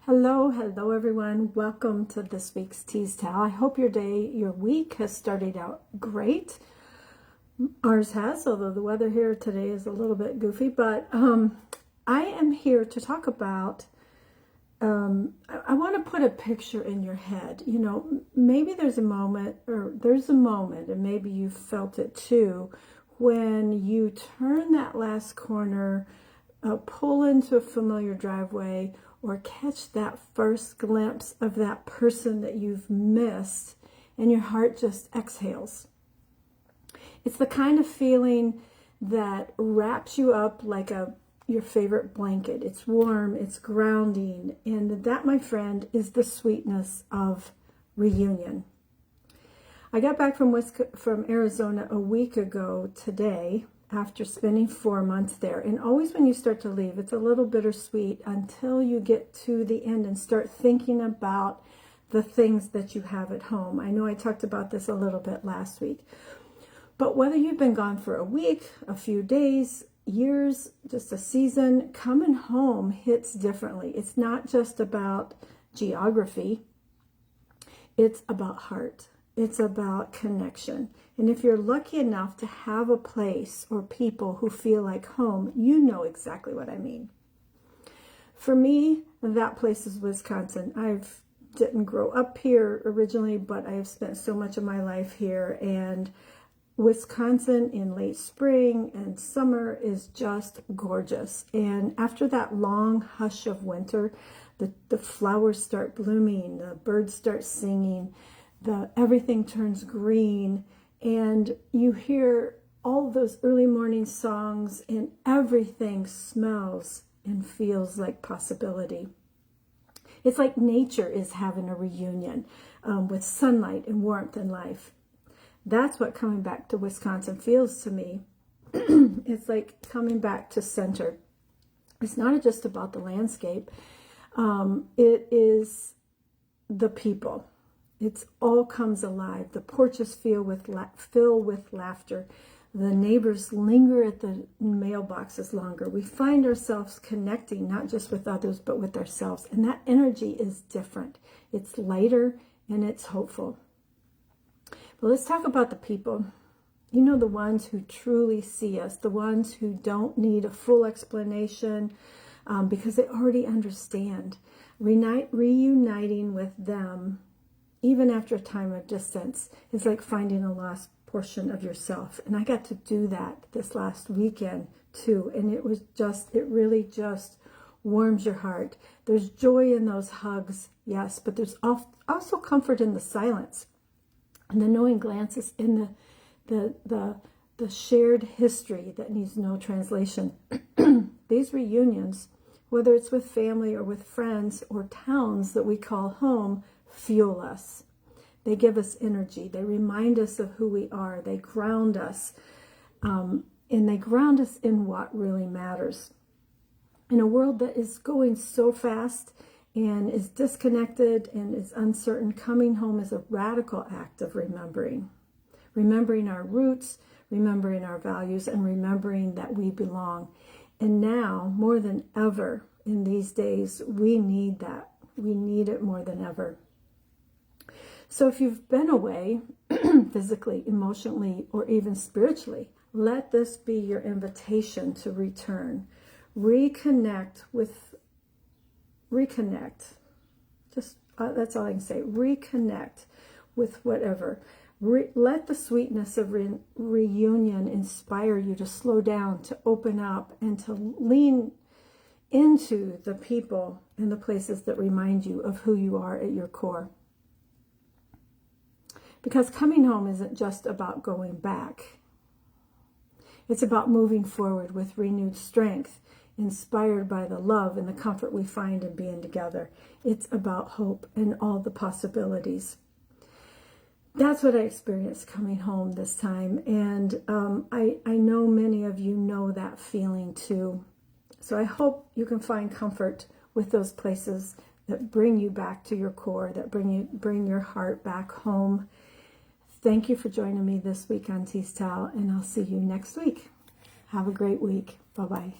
Hello everyone. Welcome to this week's Tease Towel. I hope your week has started out great. Ours has, although the weather here today is a little bit goofy, but I am here to talk about, I want to put a picture in your head. You know, maybe there's a moment, and maybe you felt it too, when you turn that last corner, pull into a familiar driveway, or catch that first glimpse of that person that you've missed, and your heart just exhales. It's the kind of feeling that wraps you up like your favorite blanket. It's warm, it's grounding, and that, my friend, is the sweetness of reunion. I got back from Arizona a week ago today, after spending 4 months there. And always when you start to leave, it's a little bittersweet until you get to the end and start thinking about the things that you have at home. I know I talked about this a little bit last week. But whether you've been gone for a week, a few days, years, just a season, coming home hits differently. It's not just about geography. It's about heart. It's about connection. And if you're lucky enough to have a place or people who feel like home, you know exactly what I mean. For me, that place is Wisconsin. I didn't grow up here originally, but I have spent so much of my life here. And Wisconsin in late spring and summer is just gorgeous. And after that long hush of winter, the flowers start blooming, the birds start singing, everything turns green, and you hear all those early morning songs, and everything smells and feels like possibility. It's like nature is having a reunion with sunlight and warmth and life. That's what coming back to Wisconsin feels to me. It's like coming back to center. It's not just about the landscape. It is the people. It all comes alive. The porches fill with laughter. The neighbors linger at the mailboxes longer. We find ourselves connecting not just with others, but with ourselves. And that energy is different. It's lighter and it's hopeful. But let's talk about the people. You know, the ones who truly see us, the ones who don't need a full explanation because they already understand. Reuniting with them, even after a time of distance, is like finding a lost portion of yourself. And I got to do that this last weekend too. And it really just warms your heart. There's joy in those hugs, yes, but there's also comfort in the silence and the knowing glances in the shared history that needs no translation. These reunions, whether it's with family or with friends or towns that we call home, fuel us. They give us energy. They remind us of who we are. They ground us. And they ground us in what really matters. In a world that is going so fast and is disconnected and is uncertain, coming home is a radical act of remembering. Remembering our roots, remembering our values, and remembering that we belong. And now, more than ever in these days, we need that. We need it more than ever. So if you've been away, physically, emotionally, or even spiritually, let this be your invitation to return. Reconnect. Just that's all I can say. Reconnect with whatever. Let the sweetness of reunion inspire you to slow down, to open up, and to lean into the people and the places that remind you of who you are at your core. Because coming home isn't just about going back. It's about moving forward with renewed strength, inspired by the love and the comfort we find in being together. It's about hope and all the possibilities. That's what I experienced coming home this time. And I know many of you know that feeling too. So I hope you can find comfort with those places that bring you back to your core, that bring your heart back home. Thank you for joining me this week on Tease Towel, and I'll see you next week. Have a great week. Bye-bye.